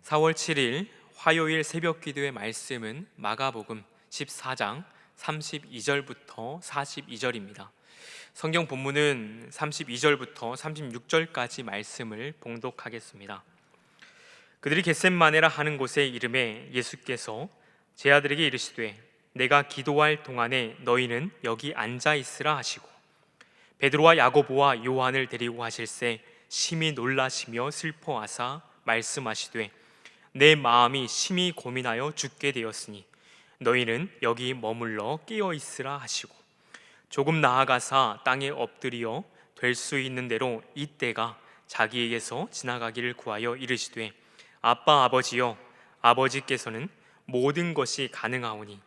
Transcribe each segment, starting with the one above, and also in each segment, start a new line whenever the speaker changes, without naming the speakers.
4월 7일 화요일 새벽 기도의 말씀은 마가복음 14장 32절부터 42절입니다. 성경 본문은 32절부터 36절까지 말씀을 봉독하겠습니다. 그들이 겟셋마네라 하는 곳에 이름에 예수께서 제 아들에게 이르시되 내가 기도할 동안에 너희는 여기 앉아 있으라 하시고 베드로와 야고보와 요한을 데리고 하실새 심히 놀라시며 슬퍼하사 말씀하시되 내 마음이 심히 고민하여 죽게 되었으니 너희는 여기 머물러 깨어 있으라 하시고 조금 나아가사 땅에 엎드려 될 수 있는 대로 이때가 자기에게서 지나가기를 구하여 이르시되 아빠 아버지여 아버지께서는 모든 것이 가능하오니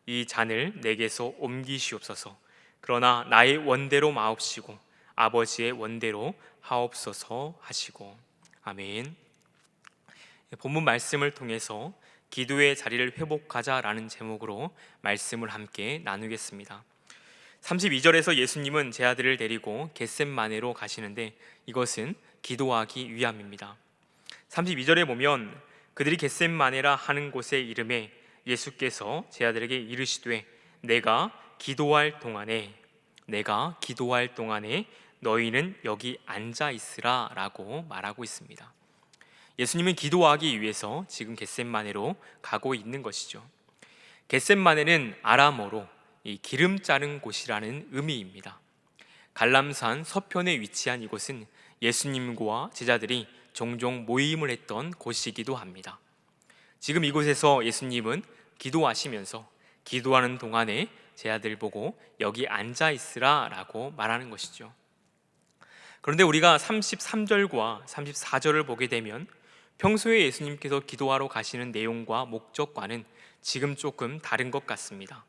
이 잔을 내게서 옮기시옵소서. 그러나 나의 원대로 마옵시고 아버지의 원대로 하옵소서 하시고. 아멘. 본문 말씀을 통해서 기도의 자리를 회복하자라는 제목으로 말씀을 함께 나누겠습니다. 32절에서 예수님은 제 아들을 데리고 겟셋마네로 가시는데 이것은 기도하기 위함입니다. 32절에 보면 그들이 겟셋마네라 하는 곳에 이름에 예수께서 제 아들에게 이르시되 내가 기도할 동안에 너희는 여기 앉아 있으라 라고 말하고 있습니다. 예수님은 기도하기 위해서 지금 겟셋마네로 가고 있는 것이죠. 겟셋마네는 아람어로 이 기름 자른 곳이라는 의미입니다. 갈람산 서편에 위치한 이곳은 예수님과 제자들이 종종 모임을 했던 곳이기도 합니다. 지금 이곳에서 예수님은 기도하시면서 기도하는 동안에 제 아들 보고 여기 앉아 있으라 라고 말하는 것이죠. 그런데 우리가 33절과 34절을 보게 되면 평소에 예수님께서 기도하러 가시는 내용과 목적과는 지금 조금 다른 것 같습니다.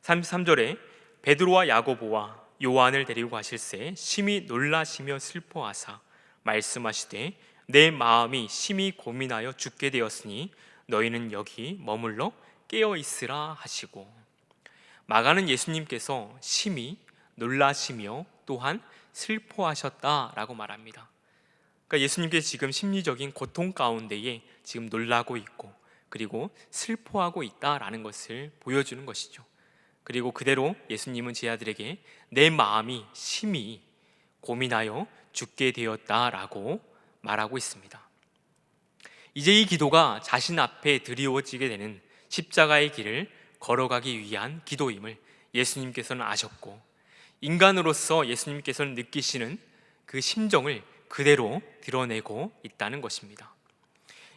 33절에 베드로와 야고보와 요한을 데리고 가실새 심히 놀라시며 슬퍼하사 말씀하시되 내 마음이 심히 고민하여 죽게 되었으니 너희는 여기 머물러 깨어 있으라 하시고, 마가는 예수님께서 심히 놀라시며 또한 슬퍼하셨다라고 말합니다. 그러니까 예수님께서 지금 심리적인 고통 가운데에 지금 놀라고 있고 그리고 슬퍼하고 있다라는 것을 보여주는 것이죠. 그리고 그대로 예수님은 제 아들에게 내 마음이 심히 고민하여 죽게 되었다라고 말하고 있습니다. 이제 이 기도가 자신 앞에 드리워지게 되는 십자가의 길을 걸어가기 위한 기도임을 예수님께서는 아셨고, 인간으로서 예수님께서는 느끼시는 그 심정을 그대로 드러내고 있다는 것입니다.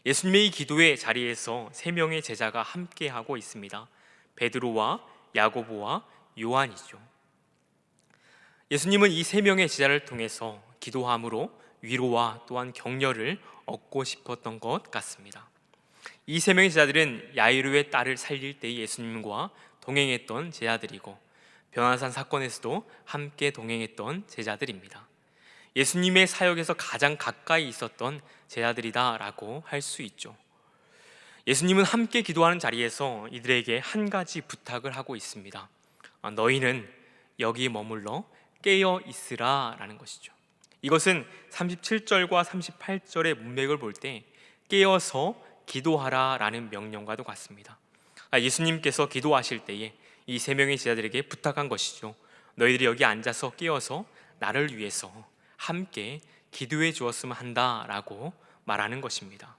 예수님의 이 기도의 자리에서 세 명의 제자가 함께하고 있습니다. 베드로와 야고보와 요한이죠. 예수님은 이 세 명의 제자를 통해서 기도함으로 위로와 또한 격려를 얻고 싶었던 것 같습니다. 이 세 명의 제자들은 야이로의 딸을 살릴 때 예수님과 동행했던 제자들이고 변화산 사건에서도 함께 동행했던 제자들입니다. 예수님의 사역에서 가장 가까이 있었던 제자들이다라고 할 수 있죠. 예수님은 함께 기도하는 자리에서 이들에게 한 가지 부탁을 하고 있습니다. 너희는 여기 머물러 깨어 있으라 라는 것이죠. 이것은 37절과 38절의 문맥을 볼 때 깨어서 기도하라 라는 명령과도 같습니다. 예수님께서 기도하실 때에 이 세 명의 제자들에게 부탁한 것이죠. 너희들이 여기 앉아서 깨어서 나를 위해서 함께 기도해 주었으면 한다라고 말하는 것입니다.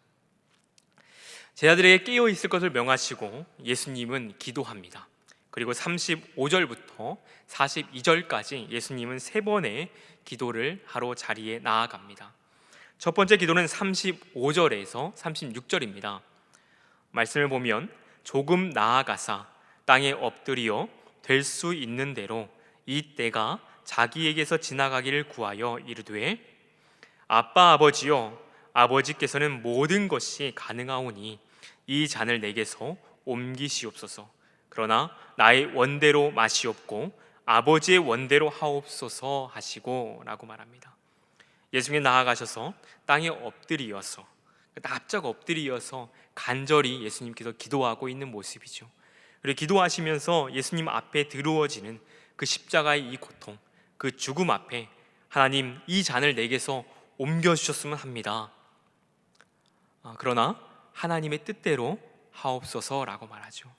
제자들에게 깨어 있을 것을 명하시고 예수님은 기도합니다. 그리고 35절부터 42절까지 예수님은 세 번의 기도를 하러 자리에 나아갑니다. 첫 번째 기도는 35절에서 36절입니다. 말씀을 보면 조금 나아가사 땅에 엎드려 될 수 있는 대로 이 때가 자기에게서 지나가기를 구하여 이르되 아빠 아버지여 아버지께서는 모든 것이 가능하오니 이 잔을 내게서 옮기시옵소서. 그러나 나의 원대로 마시옵고 아버지의 원대로 하옵소서 하시고 라고 말합니다. 예수님이 나아가셔서 땅에 엎드리어서 납작 엎드리어서 간절히 예수님께서 기도하고 있는 모습이죠. 그리고 기도하시면서 예수님 앞에 드러워지는 그 십자가의 이 고통, 그 죽음 앞에 하나님 이 잔을 내게서 옮겨주셨으면 합니다. 그러나 하나님의 뜻대로 하옵소서라고 말하죠.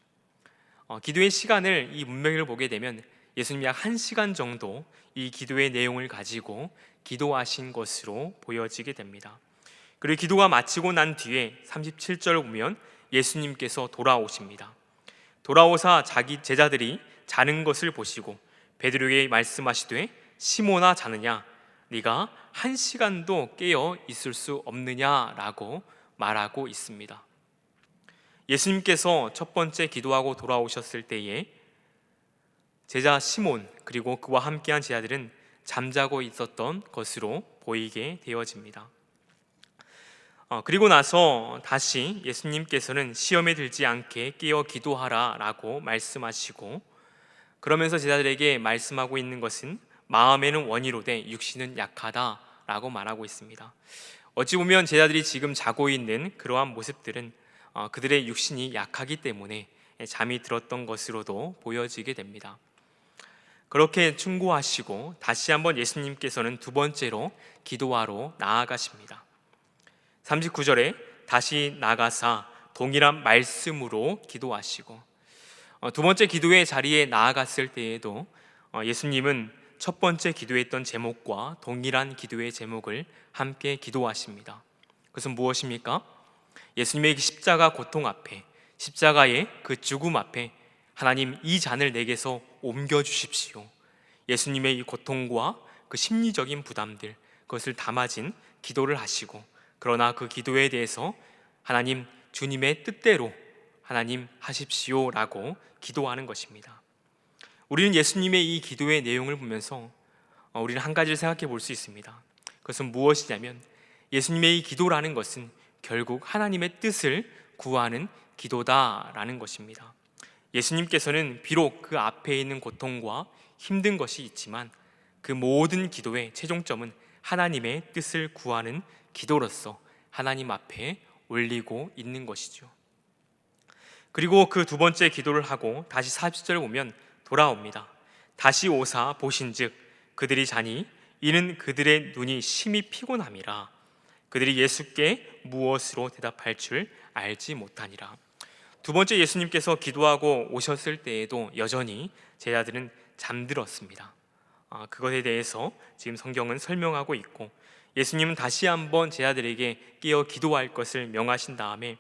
기도의 시간을, 이 문맥을 보게 되면 예수님이 약 1시간 정도 이 기도의 내용을 가지고 기도하신 것으로 보여지게 됩니다. 그리고 기도가 마치고 난 뒤에 37절을 보면 예수님께서 돌아오십니다. 돌아오사 자기 제자들이 자는 것을 보시고 베드로에게 말씀하시되 시몬아, 자느냐? 네가 1시간도 깨어 있을 수 없느냐라고 말하고 있습니다. 예수님께서 첫 번째 기도하고 돌아오셨을 때에 제자 시몬 그리고 그와 함께한 제자들은 잠자고 있었던 것으로 보이게 되어집니다. 그리고 나서 다시 예수님께서는 시험에 들지 않게 깨어 기도하라 라고 말씀하시고, 그러면서 제자들에게 말씀하고 있는 것은 마음에는 원이로되 육신은 약하다 라고 말하고 있습니다. 어찌 보면 제자들이 지금 자고 있는 그러한 모습들은 그들의 육신이 약하기 때문에 잠이 들었던 것으로도 보여지게 됩니다. 그렇게 충고하시고 다시 한번 예수님께서는 두 번째로 기도하러 나아가십니다. 39절에 다시 나가사 동일한 말씀으로 기도하시고, 두 번째 기도의 자리에 나아갔을 때에도 예수님은 첫 번째 기도했던 제목과 동일한 기도의 제목을 함께 기도하십니다. 그것은 무엇입니까? 예수님의 십자가 고통 앞에, 십자가의 그 죽음 앞에 하나님, 이 잔을 내게서 옮겨주십시오. 예수님의 이 고통과 그 심리적인 부담들, 그것을 담아진 기도를 하시고, 그러나 그 기도에 대해서 하나님, 주님의 뜻대로 하나님 하십시오 라고 기도하는 것입니다. 우리는 예수님의 이 기도의 내용을 보면서 우리는 한 가지를 생각해 볼 수 있습니다. 그것은 무엇이냐면, 예수님의 이 기도라는 것은 결국 하나님의 뜻을 구하는 기도다라는 것입니다. 예수님께서는 비록 그 앞에 있는 고통과 힘든 것이 있지만 그 모든 기도의 최종점은 하나님의 뜻을 구하는 기도로서 하나님 앞에 올리고 있는 것이죠. 그리고 그 두 번째 기도를 하고 다시 40절을 보면 돌아옵니다. 다시 오사 보신즉 그들이 자니 이는 그들의 눈이 심히 피곤함이라. 그들이 예수께 무엇으로 대답할 줄 알지 못하니라. 두 번째 예수님께서 기도하고 오셨을 때에도 여전히 제자들은 잠들었습니다. 그것에 대해서 지금 성경은 설명하고 있고, 예수님은 다시 한번 제자들에게 깨어 기도할 것을 명하신 다음에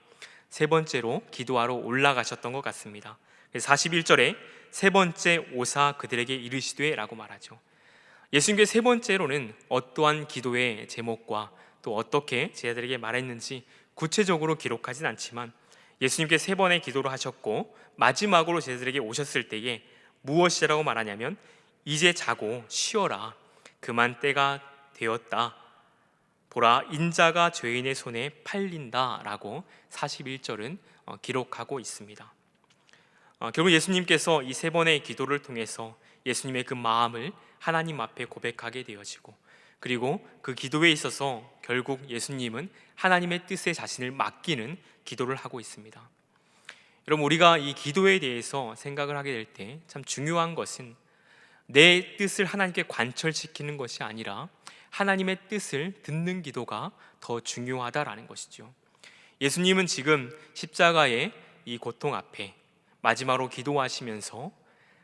세 번째로 기도하러 올라가셨던 것 같습니다. 41절에 세 번째 오사 그들에게 이르시되 라고 말하죠. 예수님께 세 번째로는 어떠한 기도의 제목과 또 어떻게 제자들에게 말했는지 구체적으로 기록하진 않지만, 예수님께 세 번의 기도를 하셨고 마지막으로 제자들에게 오셨을 때에 무엇이라고 말하냐면, 이제 자고 쉬어라, 그만 때가 되었다, 보라 인자가 죄인의 손에 팔린다 라고 41절은 기록하고 있습니다. 결국 예수님께서 이 세 번의 기도를 통해서 예수님의 그 마음을 하나님 앞에 고백하게 되어지고, 그리고 그 기도에 있어서 결국 예수님은 하나님의 뜻에 자신을 맡기는 기도를 하고 있습니다. 여러분, 우리가 이 기도에 대해서 생각을 하게 될 때 참 중요한 것은 내 뜻을 하나님께 관철시키는 것이 아니라 하나님의 뜻을 듣는 기도가 더 중요하다라는 것이죠. 예수님은 지금 십자가의 이 고통 앞에 마지막으로 기도하시면서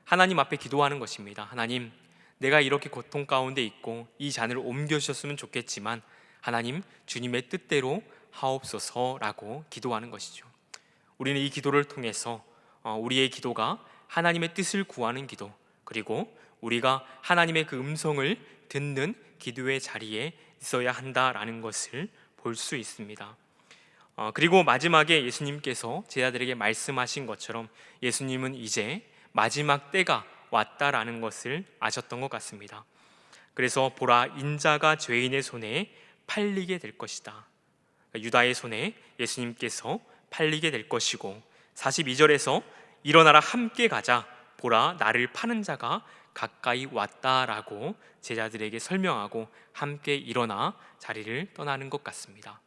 하나님 앞에 기도하는 것입니다. 하나님, 내가 이렇게 고통 가운데 있고 이 잔을 옮겨주셨으면 좋겠지만 하나님, 주님의 뜻대로 하옵소서라고 기도하는 것이죠. 우리는 이 기도를 통해서 우리의 기도가 하나님의 뜻을 구하는 기도, 그리고 우리가 하나님의 그 음성을 듣는 기도의 자리에 있어야 한다라는 것을 볼 수 있습니다. 그리고 마지막에 예수님께서 제자들에게 말씀하신 것처럼 예수님은 이제 마지막 때가 왔다라는 것을 아셨던 것 같습니다. 그래서 보라 인자가 죄인의 손에 팔리게 될 것이다. 유다의 손에 예수님께서 팔리게 될 것이고, 42절에서 일어나라 함께 가자, 보라 나를 파는 자가 가까이 왔다라고 제자들에게 설명하고 함께 일어나 자리를 떠나는 것 같습니다.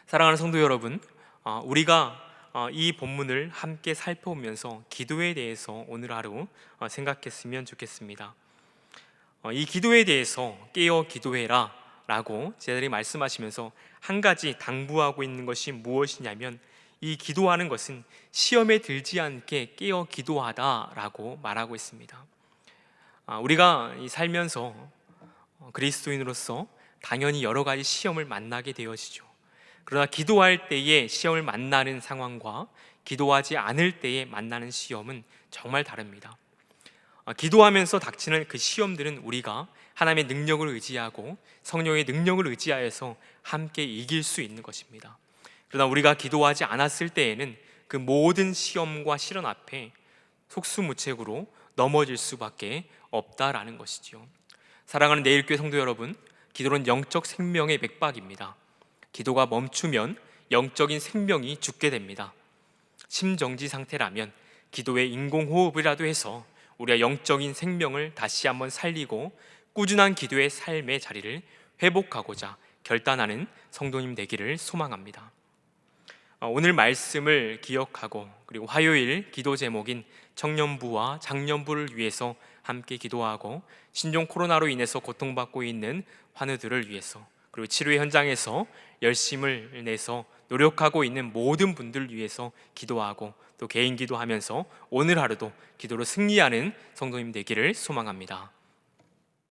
사랑하는 성도 여러분, 우리가 이 본문을 함께 살펴보면서 기도에 대해서 오늘 하루 생각했으면 좋겠습니다. 이 기도에 대해서 깨어 기도해라 라고 제자들이 말씀하시면서 한 가지 당부하고 있는 것이 무엇이냐면, 이 기도하는 것은 시험에 들지 않게 깨어 기도하다라고 말하고 있습니다. 우리가 살면서 그리스도인으로서 당연히 여러 가지 시험을 만나게 되어지죠. 그러나 기도할 때에 시험을 만나는 상황과 기도하지 않을 때에 만나는 시험은 정말 다릅니다. 기도하면서 닥치는 그 시험들은 우리가 하나님의 능력을 의지하고 성령의 능력을 의지하여서 함께 이길 수 있는 것입니다. 그러나 우리가 기도하지 않았을 때에는 그 모든 시험과 시련 앞에 속수무책으로 넘어질 수밖에 없다라는 것이죠. 사랑하는 내일교회 성도 여러분, 기도는 영적 생명의 맥박입니다. 기도가 멈추면 영적인 생명이 죽게 됩니다. 심정지 상태라면 기도의 인공호흡이라도 해서 우리가 영적인 생명을 다시 한번 살리고 꾸준한 기도의 삶의 자리를 회복하고자 결단하는 성도님 되기를 소망합니다. 오늘 말씀을 기억하고, 그리고 화요일 기도 제목인 청년부와 장년부를 위해서 함께 기도하고, 신종 코로나로 인해서 고통받고 있는 환우들을 위해서, 그리고 치료의 현장에서 열심을 내서 노력하고 있는 모든 분들을 위해서 기도하고, 또 개인 기도하면서 오늘 하루도 기도로 승리하는 성도님 되기를 소망합니다.